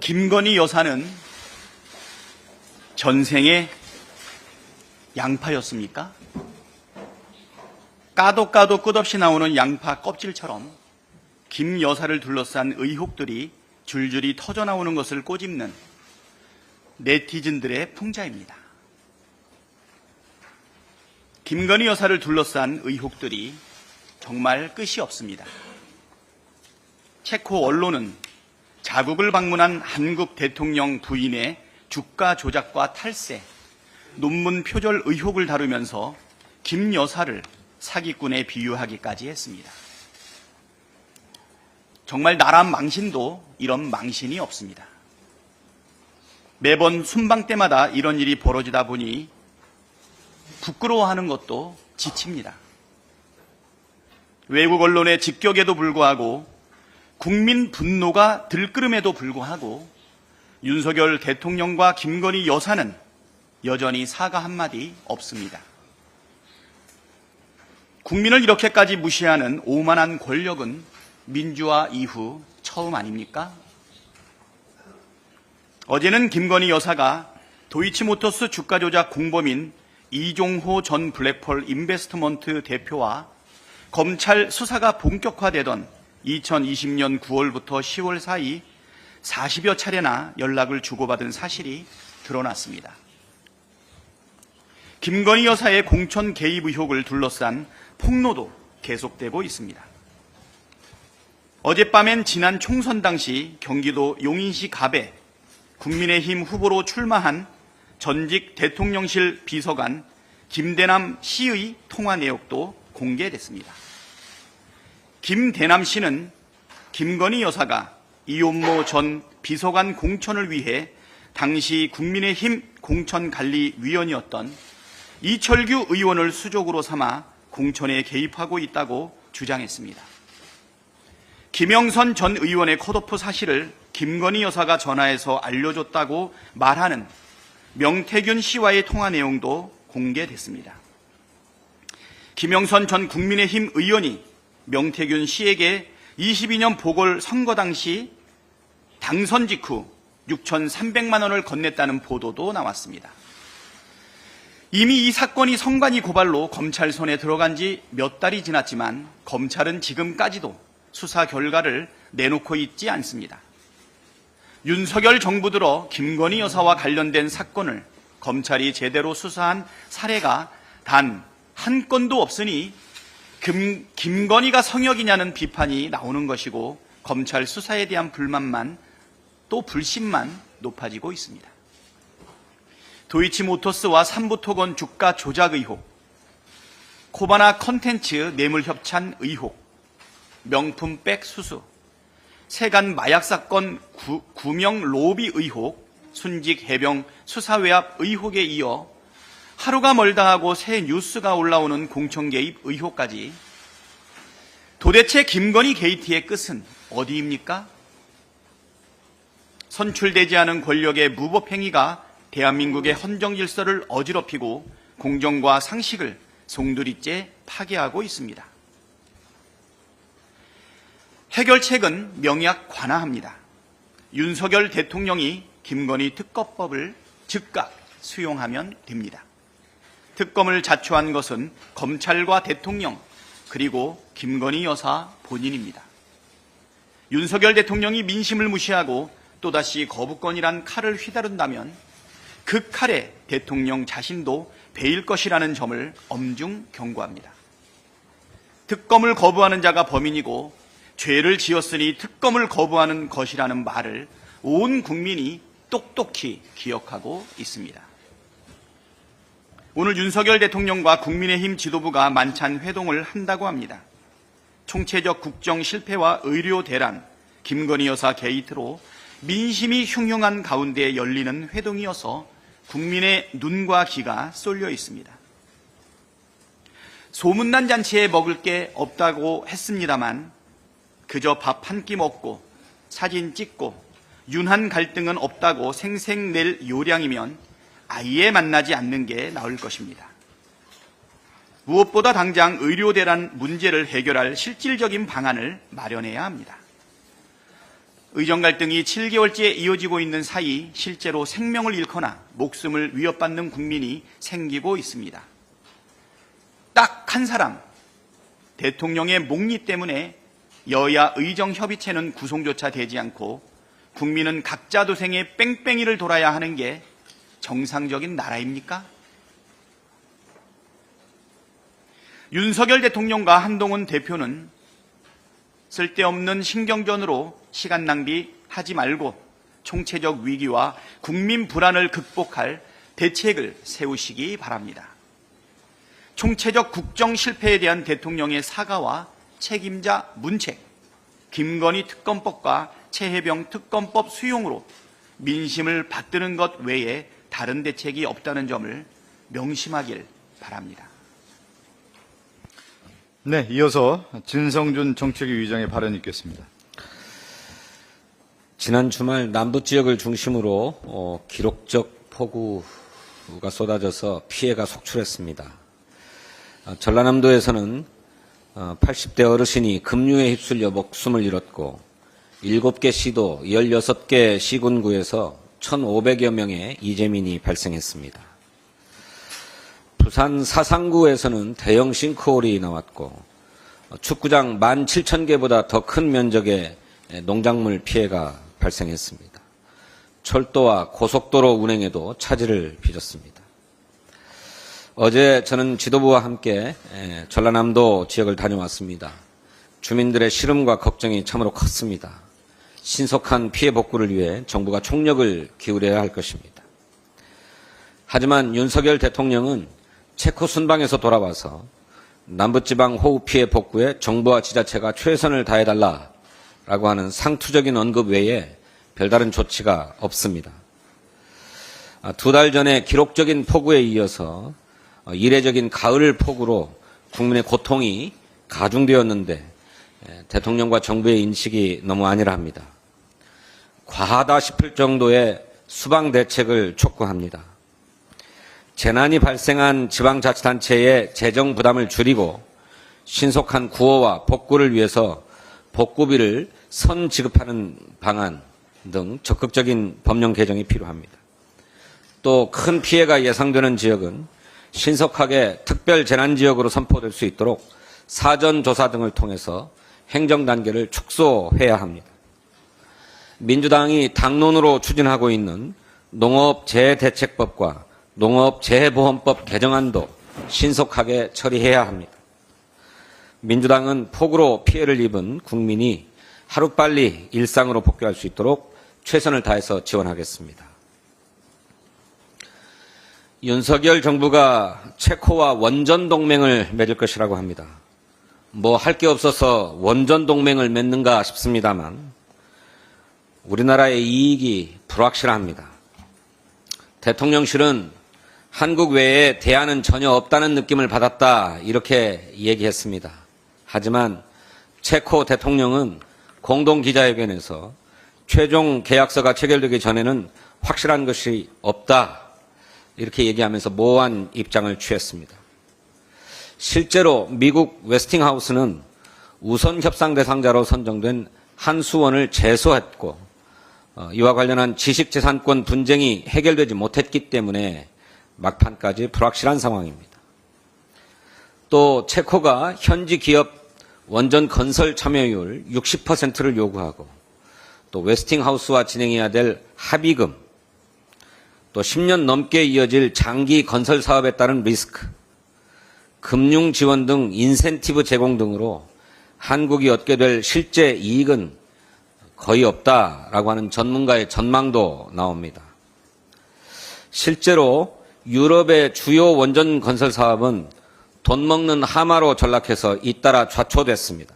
김건희 여사는 전생에 양파였습니까? 까도 끝없이 나오는 양파 껍질처럼 김 여사를 둘러싼 의혹들이 줄줄이 터져나오는 것을 꼬집는 네티즌들의 풍자입니다. 김건희 여사를 둘러싼 의혹들이 정말 끝이 없습니다. 체코 언론은 자국을 방문한 한국 대통령 부인의 주가 조작과 탈세, 논문 표절 의혹을 다루면서 김 여사를 사기꾼에 비유하기까지 했습니다. 정말 나라 망신도 이런 망신이 없습니다. 매번 순방 때마다 이런 일이 벌어지다 보니 부끄러워하는 것도 지칩니다. 외국 언론의 직격에도 불구하고 국민 분노가 들끓음에도 불구하고 윤석열 대통령과 김건희 여사는 여전히 사과 한마디 없습니다. 국민을 이렇게까지 무시하는 오만한 권력은 민주화 이후 처음 아닙니까? 어제는 김건희 여사가 도이치모터스 주가 조작 공범인 이종호 전 블랙펄 인베스트먼트 대표와 검찰 수사가 본격화되던 2020년 9월부터 10월 사이 40여 차례나 연락을 주고받은 사실이 드러났습니다. 김건희 여사의 공천 개입 의혹을 둘러싼 폭로도 계속되고 있습니다. 어젯밤엔 지난 총선 당시 경기도 용인시 갑에 국민의힘 후보로 출마한 전직 대통령실 비서관 김대남 씨의 통화 내역도 공개됐습니다. 김대남 씨는 김건희 여사가 이혼모 전 비서관 공천을 위해 당시 국민의힘 공천관리위원이었던 이철규 의원을 수족으로 삼아 공천에 개입하고 있다고 주장했습니다. 김영선 전 의원의 컷오프 사실을 김건희 여사가 전화해서 알려줬다고 말하는 명태균 씨와의 통화 내용도 공개됐습니다. 김영선 전 국민의힘 의원이 명태균 씨에게 22년 보궐선거 당시 당선 직후 6,300만 원을 건넸다는 보도도 나왔습니다. 이미 이 사건이 성관이 고발로 검찰 손에 들어간 지 몇 달이 지났지만 검찰은 지금까지도 수사 결과를 내놓고 있지 않습니다. 윤석열 정부 들어 김건희 여사와 관련된 사건을 검찰이 제대로 수사한 사례가 단 한 건도 없으니 김건희가 성역이냐는 비판이 나오는 것이고 검찰 수사에 대한 불만만 또 불신만 높아지고 있습니다. 도이치모터스와 삼부토건 주가 조작 의혹, 코바나 컨텐츠 뇌물 협찬 의혹, 명품백 수수, 세간 마약 사건 구명 로비 의혹, 순직 해병 수사 외압 의혹에 이어 하루가 멀다 하고 새 뉴스가 올라오는 공천 개입 의혹까지 도대체 김건희 게이트의 끝은 어디입니까? 선출되지 않은 권력의 무법 행위가 대한민국의 헌정 질서를 어지럽히고 공정과 상식을 송두리째 파괴하고 있습니다. 해결책은 명약 관하합니다. 윤석열 대통령이 김건희 특검법을 즉각 수용하면 됩니다. 특검을 자초한 것은 검찰과 대통령 그리고 김건희 여사 본인입니다. 윤석열 대통령이 민심을 무시하고 또다시 거부권이란 칼을 휘두른다면 그 칼에 대통령 자신도 베일 것이라는 점을 엄중 경고합니다. 특검을 거부하는 자가 범인이고 죄를 지었으니 특검을 거부하는 것이라는 말을 온 국민이 똑똑히 기억하고 있습니다. 오늘 윤석열 대통령과 국민의힘 지도부가 만찬 회동을 한다고 합니다. 총체적 국정 실패와 의료 대란, 김건희 여사 게이트로 민심이 흉흉한 가운데 열리는 회동이어서 국민의 눈과 귀가 쏠려 있습니다. 소문난 잔치에 먹을 게 없다고 했습니다만 그저 밥 한 끼 먹고 사진 찍고 윤한 갈등은 없다고 생색낼 요량이면 아예 만나지 않는 게 나을 것입니다. 무엇보다 당장 의료 대란 문제를 해결할 실질적인 방안을 마련해야 합니다. 의정 갈등이 7개월째 이어지고 있는 사이 실제로 생명을 잃거나 목숨을 위협받는 국민이 생기고 있습니다. 딱 한 사람, 대통령의 목리 때문에 여야 의정협의체는 구성조차 되지 않고 국민은 각자 도생에 뺑뺑이를 돌아야 하는 게 정상적인 나라입니까? 윤석열 대통령과 한동훈 대표는 쓸데없는 신경전으로 시간 낭비하지 말고 총체적 위기와 국민 불안을 극복할 대책을 세우시기 바랍니다. 총체적 국정 실패에 대한 대통령의 사과와 책임자 문책, 김건희 특검법과 최혜병 특검법 수용으로 민심을 받드는 것 외에 다른 대책이 없다는 점을 명심하길 바랍니다. 네, 이어서 진성준 정책위 의장의 발언이 있겠습니다. 지난 주말 남부 지역을 중심으로 기록적 폭우가 쏟아져서 피해가 속출했습니다. 전라남도에서는 80대 어르신이 급류에 휩쓸려 목숨을 잃었고 7개 시도 16개 시군구에서 1,500여 명의 이재민이 발생했습니다. 부산 사상구에서는 대형 싱크홀이 나왔고 축구장 17,000개보다 더 큰 면적의 농작물 피해가 발생했습니다. 철도와 고속도로 운행에도 차질을 빚었습니다. 어제 저는 지도부와 함께 전라남도 지역을 다녀왔습니다. 주민들의 시름과 걱정이 참으로 컸습니다. 신속한 피해 복구를 위해 정부가 총력을 기울여야 할 것입니다. 하지만 윤석열 대통령은 체코 순방에서 돌아와서 남부지방 호우 피해 복구에 정부와 지자체가 최선을 다해달라라고 하는 상투적인 언급 외에 별다른 조치가 없습니다. 2달 전에 기록적인 폭우에 이어서 이례적인 가을 폭우로 국민의 고통이 가중되었는데 대통령과 정부의 인식이 너무 안일합니다. 과하다 싶을 정도의 수방 대책을 촉구합니다. 재난이 발생한 지방자치단체의 재정 부담을 줄이고 신속한 구호와 복구를 위해서 복구비를 선 지급하는 방안 등 적극적인 법령 개정이 필요합니다. 또 큰 피해가 예상되는 지역은 신속하게 특별 재난지역으로 선포될 수 있도록 사전조사 등을 통해서 행정 단계를 축소해야 합니다. 민주당이 당론으로 추진하고 있는 농업재해대책법과 농업재해보험법 개정안도 신속하게 처리해야 합니다. 민주당은 폭우로 피해를 입은 국민이 하루빨리 일상으로 복귀할 수 있도록 최선을 다해서 지원하겠습니다. 윤석열 정부가 체코와 원전 동맹을 맺을 것이라고 합니다. 뭐 할 게 없어서 원전 동맹을 맺는가 싶습니다만 우리나라의 이익이 불확실합니다. 대통령실은 한국 외에 대안은 전혀 없다는 느낌을 받았다 이렇게 얘기했습니다. 하지만 체코 대통령은 공동기자회견에서 최종 계약서가 체결되기 전에는 확실한 것이 없다 이렇게 얘기하면서 모호한 입장을 취했습니다. 실제로 미국 웨스팅하우스는 우선 협상 대상자로 선정된 한수원을 제소했고 이와 관련한 지식재산권 분쟁이 해결되지 못했기 때문에 막판까지 불확실한 상황입니다. 또 체코가 현지 기업 원전 건설 참여율 60%를 요구하고 또 웨스팅하우스와 진행해야 될 합의금 또 10년 넘게 이어질 장기 건설 사업에 따른 리스크, 금융 지원 등 인센티브 제공 등으로 한국이 얻게 될 실제 이익은 거의 없다라고 하는 전문가의 전망도 나옵니다. 실제로 유럽의 주요 원전 건설 사업은 돈 먹는 하마로 전락해서 잇따라 좌초됐습니다.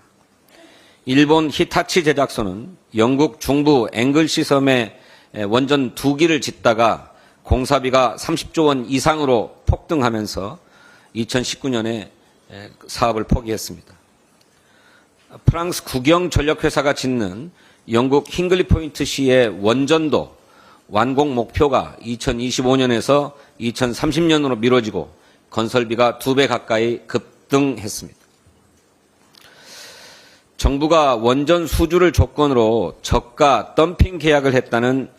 일본 히타치 제작소는 영국 중부 앵글시 섬에 원전 2기를 짓다가 공사비가 30조 원 이상으로 폭등하면서 2019년에 사업을 포기했습니다. 프랑스 국영전력회사가 짓는 영국 힝글리 포인트 시의 원전도 완공 목표가 2025년에서 2030년으로 미뤄지고 건설비가 2배 가까이 급등했습니다. 정부가 원전 수주를 조건으로 저가 덤핑 계약을 했다는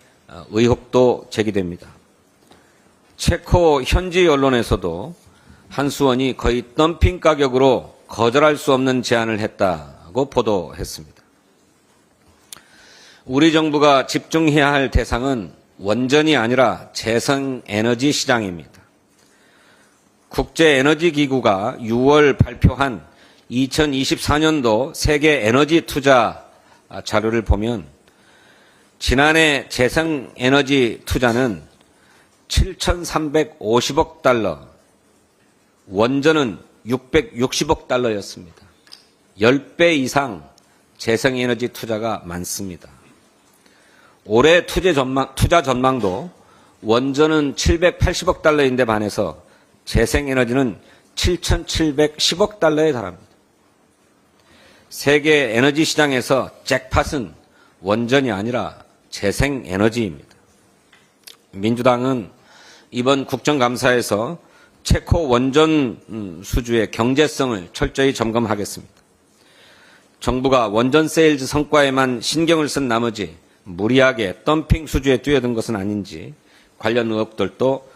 의혹도 제기됩니다. 체코 현지 언론에서도 한수원이 거의 덤핑 가격으로 거절할 수 없는 제안을 했다고 보도했습니다. 우리 정부가 집중해야 할 대상은 원전이 아니라 재생에너지 시장입니다. 국제에너지기구가 6월 발표한 2024년도 세계 에너지 투자 자료를 보면 지난해 재생에너지 투자는 7,350억 달러, 원전은 660억 달러였습니다. 10배 이상 재생에너지 투자가 많습니다. 올해 투자 전망도 원전은 780억 달러인데 반해서 재생에너지는 7,710억 달러에 달합니다. 세계 에너지 시장에서 잭팟은 원전이 아니라 재생에너지입니다. 민주당은 이번 국정감사에서 체코 원전 수주의 경제성을 철저히 점검하겠습니다. 정부가 원전 세일즈 성과에만 신경을 쓴 나머지 무리하게 덤핑 수주에 뛰어든 것은 아닌지 관련 의혹들도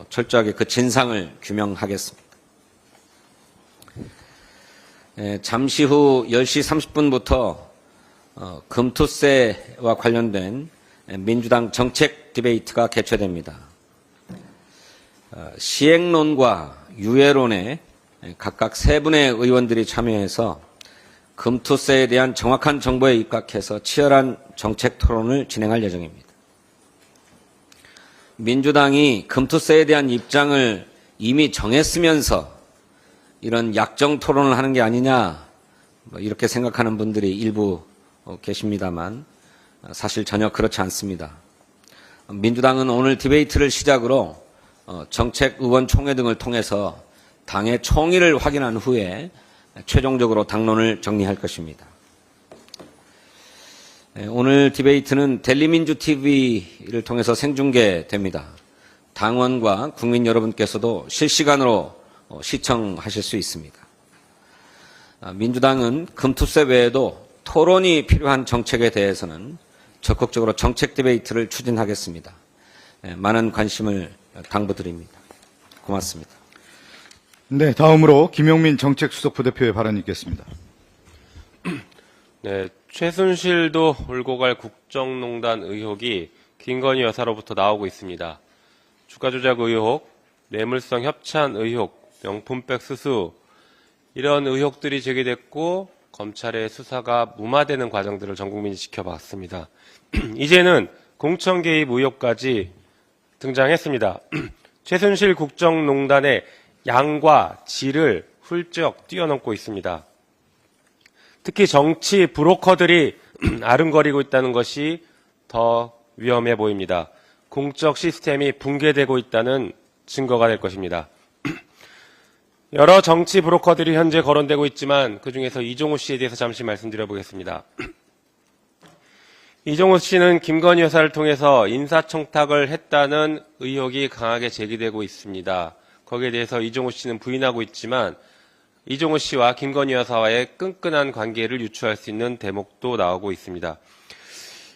철저하게 그 진상을 규명하겠습니다. 잠시 후 10시 30분부터 금투세와 관련된 민주당 정책 디베이트가 개최됩니다. 시행론과 유예론에 각각 3분의 의원들이 참여해서 금투세에 대한 정확한 정보에 입각해서 치열한 정책 토론을 진행할 예정입니다. 민주당이 금투세에 대한 입장을 이미 정했으면서 이런 약정 토론을 하는 게 아니냐 이렇게 생각하는 분들이 일부 계십니다만 사실 전혀 그렇지 않습니다. 민주당은 오늘 디베이트를 시작으로 정책 의원총회 등을 통해서 당의 총의를 확인한 후에 최종적으로 당론을 정리할 것입니다. 오늘 디베이트는 델리민주TV를 통해서 생중계됩니다. 당원과 국민 여러분께서도 실시간으로 시청하실 수 있습니다. 민주당은 금투세 외에도 토론이 필요한 정책에 대해서는 적극적으로 정책 디베이트를 추진하겠습니다. 많은 관심을 당부드립니다. 고맙습니다. 네, 다음으로 김용민 정책수석 부대표의 발언이 있겠습니다. 네, 최순실도 울고 갈 국정농단 의혹이 김건희 여사로부터 나오고 있습니다. 주가 조작 의혹, 뇌물성 협찬 의혹, 명품백 수수 이런 의혹들이 제기됐고 검찰의 수사가 무마되는 과정들을 전 국민이 지켜봤습니다. 이제는 공천 개입 의혹까지 등장했습니다. 최순실 국정농단의 양과 질을 훌쩍 뛰어넘고 있습니다. 특히 정치 브로커들이 아른거리고 있다는 것이 더 위험해 보입니다. 공적 시스템이 붕괴되고 있다는 증거가 될 것입니다. 여러 정치 브로커들이 현재 거론되고 있지만 그중에서 이종호 씨에 대해서 잠시 말씀드려 보겠습니다. 이종호 씨는 김건희 여사를 통해서 인사청탁을 했다는 의혹이 강하게 제기되고 있습니다. 거기에 대해서 이종호 씨는 부인하고 있지만 이종호 씨와 김건희 여사와의 끈끈한 관계를 유추할 수 있는 대목도 나오고 있습니다.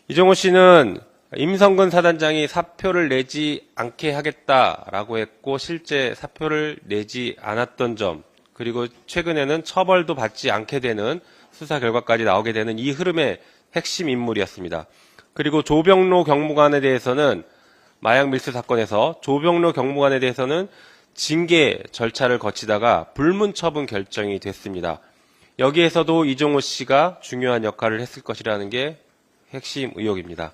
이종호 씨는 임성근 사단장이 사표를 내지 않게 하겠다라고 했고 실제 사표를 내지 않았던 점, 그리고 최근에는 처벌도 받지 않게 되는 수사 결과까지 나오게 되는 이 흐름의 핵심 인물이었습니다. 그리고 조병로 경무관에 대해서는 마약 밀수 사건에서 조병로 경무관에 대해서는 징계 절차를 거치다가 불문 처분 결정이 됐습니다. 여기에서도 이종호 씨가 중요한 역할을 했을 것이라는 게 핵심 의혹입니다.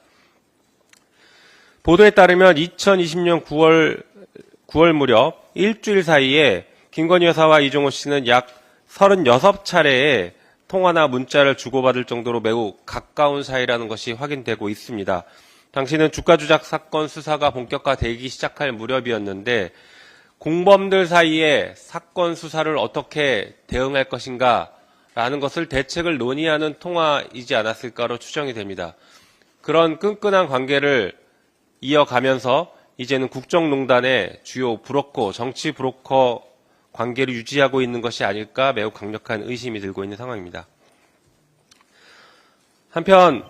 보도에 따르면 2020년 9월 무렵 일주일 사이에 김건희 여사와 이종호 씨는 약 36차례의 통화나 문자를 주고받을 정도로 매우 가까운 사이라는 것이 확인되고 있습니다. 당시는 주가 조작 사건 수사가 본격화되기 시작할 무렵이었는데 공범들 사이에 사건 수사를 어떻게 대응할 것인가 라는 것을 대책을 논의하는 통화이지 않았을까로 추정이 됩니다. 그런 끈끈한 관계를 이어가면서 이제는 국정농단의 주요 브로커, 정치 브로커 관계를 유지하고 있는 것이 아닐까 매우 강력한 의심이 들고 있는 상황입니다. 한편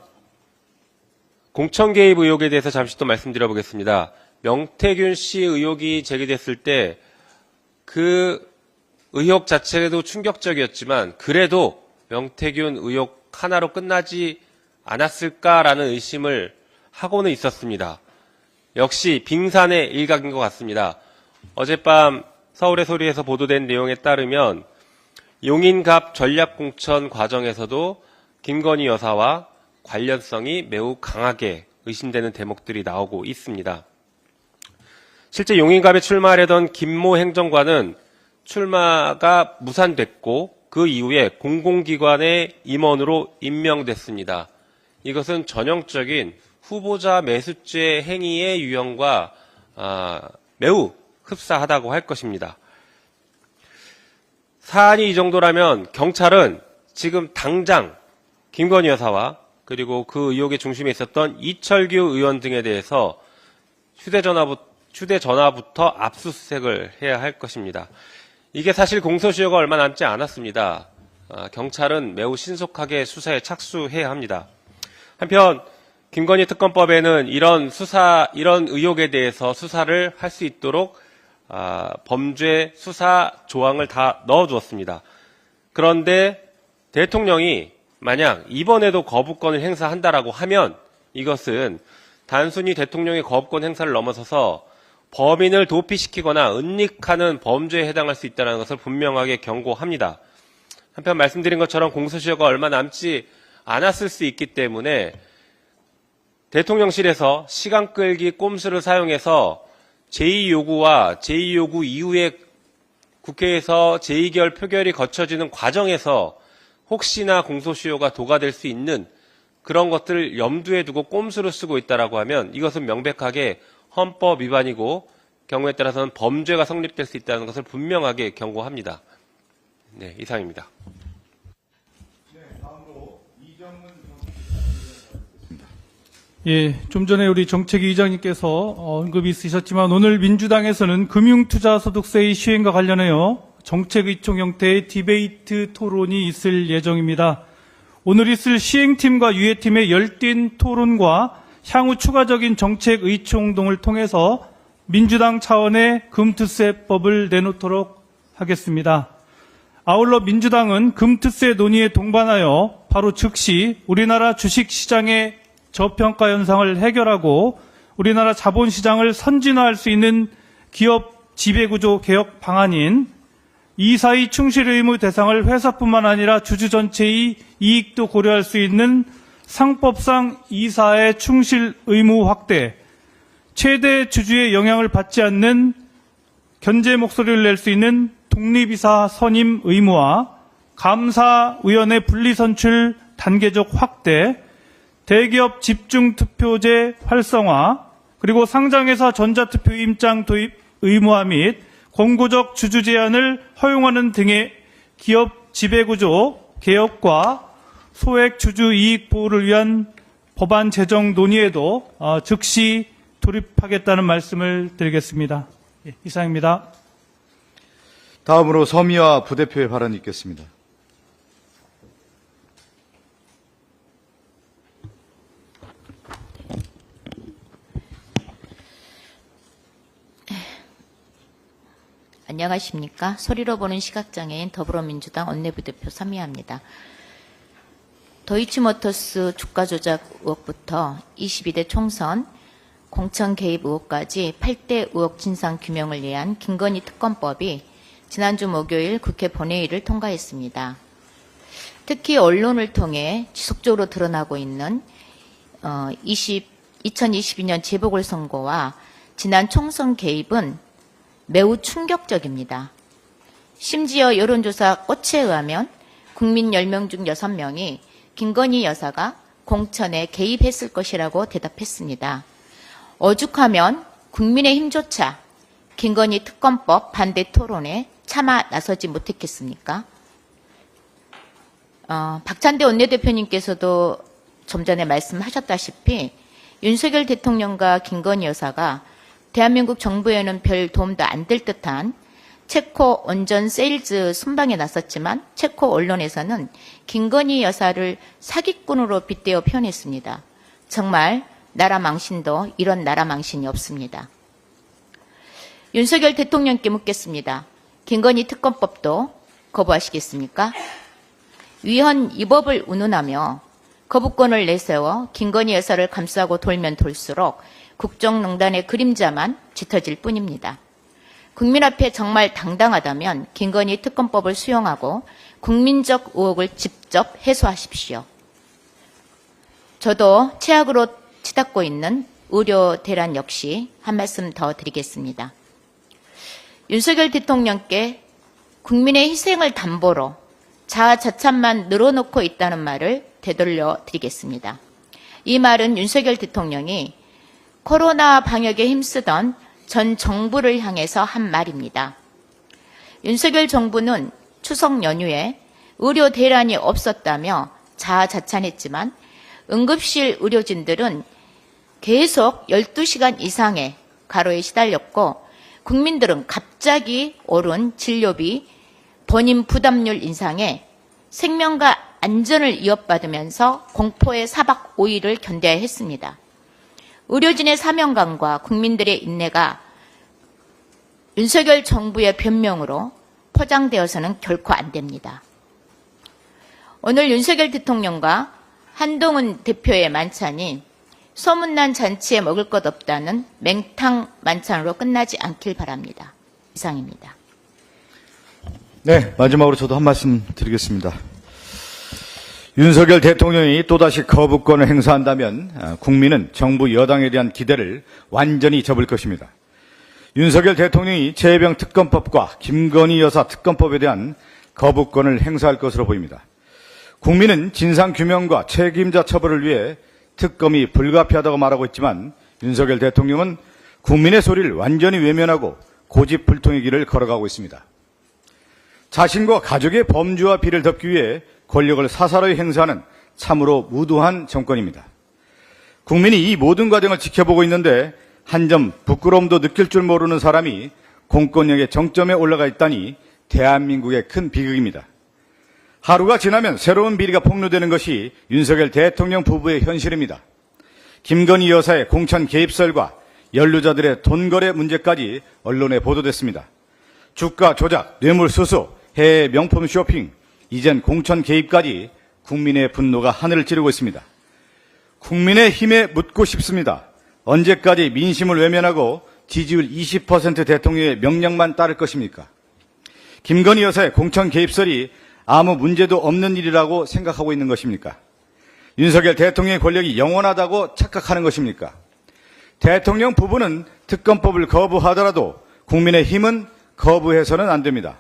공천 개입 의혹에 대해서 잠시 또 말씀드려보겠습니다. 명태균 씨 의혹이 제기됐을 때 그 의혹 자체도 충격적이었지만 그래도 명태균 의혹 하나로 끝나지 않았을까라는 의심을 하고는 있었습니다. 역시 빙산의 일각인 것 같습니다. 어젯밤 서울의 소리에서 보도된 내용에 따르면 용인갑 전략공천 과정에서도 김건희 여사와 관련성이 매우 강하게 의심되는 대목들이 나오고 있습니다. 실제 용인갑에 출마하려던 김모 행정관은 출마가 무산됐고 그 이후에 공공기관의 임원으로 임명됐습니다. 이것은 전형적인 후보자 매수죄 행위의 유형과 매우 흡사하다고 할 것입니다. 사안이 이 정도라면 경찰은 지금 당장 김건희 여사와 그리고 그 의혹의 중심에 있었던 이철규 의원 등에 대해서 휴대전화부터 압수수색을 해야 할 것입니다. 이게 사실 공소시효가 얼마 남지 않았습니다. 경찰은 매우 신속하게 수사에 착수해야 합니다. 한편 김건희 특검법에는 이런 의혹에 대해서 수사를 할 수 있도록 범죄 수사 조항을 다 넣어두었습니다. 그런데 대통령이 만약 이번에도 거부권을 행사한다라고 하면 이것은 단순히 대통령의 거부권 행사를 넘어서서 범인을 도피시키거나 은닉하는 범죄에 해당할 수 있다는 것을 분명하게 경고합니다. 한편 말씀드린 것처럼 공소시효가 얼마 남지 않았을 수 있기 때문에 대통령실에서 시간 끌기 꼼수를 사용해서 제2요구와 제2요구 이후에 국회에서 제2결 표결이 거쳐지는 과정에서 혹시나 공소시효가 도과될 수 있는 그런 것들을 염두에 두고 꼼수를 쓰고 있다라고 하면 이것은 명백하게 헌법 위반이고 경우에 따라서는 범죄가 성립될 수 있다는 것을 분명하게 경고합니다. 네, 이상입니다. 예, 좀 전에 우리 정책위 의장님께서 언급이 있으셨지만 오늘 민주당에서는 금융투자소득세의 시행과 관련하여 정책의총 형태의 디베이트 토론이 있을 예정입니다. 오늘 있을 시행팀과 유예팀의 열띤 토론과 향후 추가적인 정책의총동을 통해서 민주당 차원의 금투세법을 내놓도록 하겠습니다. 아울러 민주당은 금투세 논의에 동반하여 바로 즉시 우리나라 주식시장의 저평가 현상을 해결하고 우리나라 자본시장을 선진화할 수 있는 기업 지배구조 개혁 방안인 이사의 충실 의무 대상을 회사뿐만 아니라 주주 전체의 이익도 고려할 수 있는 상법상 이사의 충실 의무 확대, 최대 주주의 영향을 받지 않는 견제 목소리를 낼 수 있는 독립이사 선임 의무화, 감사위원회 분리선출 단계적 확대, 대기업 집중투표제 활성화, 그리고 상장회사 전자투표 임장 도입 의무화 및 권고적 주주 제한을 허용하는 등의 기업 지배구조 개혁과 소액 주주 이익 보호를 위한 법안 제정 논의에도 즉시 돌입하겠다는 말씀을 드리겠습니다. 예, 이상입니다. 다음으로 서미화 부대표의 발언이 있겠습니다. 안녕하십니까. 소리로 보는 시각장애인 더불어민주당 원내부대표 서미화입니다. 도이치모터스 주가 조작 의혹부터 22대 총선, 공천 개입 의혹까지 8대 의혹 진상 규명을 위한 김건희 특검법이 지난주 목요일 국회 본회의를 통과했습니다. 특히 언론을 통해 지속적으로 드러나고 있는 2022년 재보궐선거와 지난 총선 개입은 매우 충격적입니다. 심지어 여론조사 꽃에 의하면 국민 10명 중 6명이 김건희 여사가 공천에 개입했을 것이라고 대답했습니다. 오죽하면 국민의힘조차 김건희 특검법 반대 토론에 차마 나서지 못했겠습니까? 박찬대 원내대표님께서도 좀 전에 말씀하셨다시피 윤석열 대통령과 김건희 여사가 대한민국 정부에는 별 도움도 안 될 듯한 체코 원전 세일즈 순방에 나섰지만 체코 언론에서는 김건희 여사를 사기꾼으로 빗대어 표현했습니다. 정말 나라 망신도 이런 나라 망신이 없습니다. 윤석열 대통령께 묻겠습니다. 김건희 특검법도 거부하시겠습니까? 위헌 이 법을 운운하며 거부권을 내세워 김건희 여사를 감싸고 돌면 돌수록 국정농단의 그림자만 짙어질 뿐입니다. 국민 앞에 정말 당당하다면 김건희 특검법을 수용하고 국민적 의혹을 직접 해소하십시오. 저도 최악으로 치닫고 있는 의료 대란 역시 한 말씀 더 드리겠습니다. 윤석열 대통령께 국민의 희생을 담보로 자아자찬만 늘어놓고 있다는 말을 되돌려 드리겠습니다. 이 말은 윤석열 대통령이 코로나 방역에 힘쓰던 전 정부를 향해서 한 말입니다. 윤석열 정부는 추석 연휴에 의료 대란이 없었다며 자아자찬했지만 응급실 의료진들은 계속 12시간 이상의 가로에 시달렸고 국민들은 갑자기 오른 진료비, 본인 부담률 인상에 생명과 안전을 위협받으면서 공포의 4박 5일을 견뎌야 했습니다. 의료진의 사명감과 국민들의 인내가 윤석열 정부의 변명으로 포장되어서는 결코 안 됩니다. 오늘 윤석열 대통령과 한동훈 대표의 만찬이 소문난 잔치에 먹을 것 없다는 맹탕 만찬으로 끝나지 않길 바랍니다. 이상입니다. 네, 마지막으로 저도 한 말씀 드리겠습니다. 윤석열 대통령이 또다시 거부권을 행사한다면 국민은 정부 여당에 대한 기대를 완전히 접을 것입니다. 윤석열 대통령이 최혜병 특검법과 김건희 여사 특검법에 대한 거부권을 행사할 것으로 보입니다. 국민은 진상규명과 책임자 처벌을 위해 특검이 불가피하다고 말하고 있지만 윤석열 대통령은 국민의 소리를 완전히 외면하고 고집불통의 길을 걸어가고 있습니다. 자신과 가족의 범죄와 비를 덮기 위해 권력을 사사로이 행사하는 참으로 무도한 정권입니다. 국민이 이 모든 과정을 지켜보고 있는데 한 점 부끄러움도 느낄 줄 모르는 사람이 공권력의 정점에 올라가 있다니 대한민국의 큰 비극입니다. 하루가 지나면 새로운 비리가 폭로되는 것이 윤석열 대통령 부부의 현실입니다. 김건희 여사의 공천 개입설과 연루자들의 돈거래 문제까지 언론에 보도됐습니다. 주가 조작, 뇌물수수, 해외 명품 쇼핑, 이젠 공천 개입까지 국민의 분노가 하늘을 찌르고 있습니다. 국민의 힘에 묻고 싶습니다. 언제까지 민심을 외면하고 지지율 20% 대통령의 명령만 따를 것입니까? 김건희 여사의 공천 개입설이 아무 문제도 없는 일이라고 생각하고 있는 것입니까? 윤석열 대통령의 권력이 영원하다고 착각하는 것입니까? 대통령 부부는 특검법을 거부하더라도 국민의 힘은 거부해서는 안 됩니다.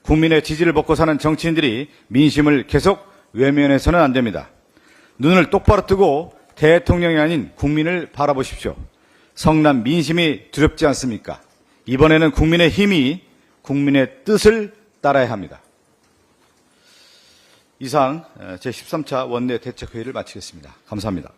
국민의 지지를 먹고 사는 정치인들이 민심을 계속 외면해서는 안 됩니다. 눈을 똑바로 뜨고 대통령이 아닌 국민을 바라보십시오. 성남 민심이 두렵지 않습니까? 이번에는 국민의 힘이 국민의 뜻을 따라야 합니다. 이상 제13차 원내 대책회의를 마치겠습니다. 감사합니다.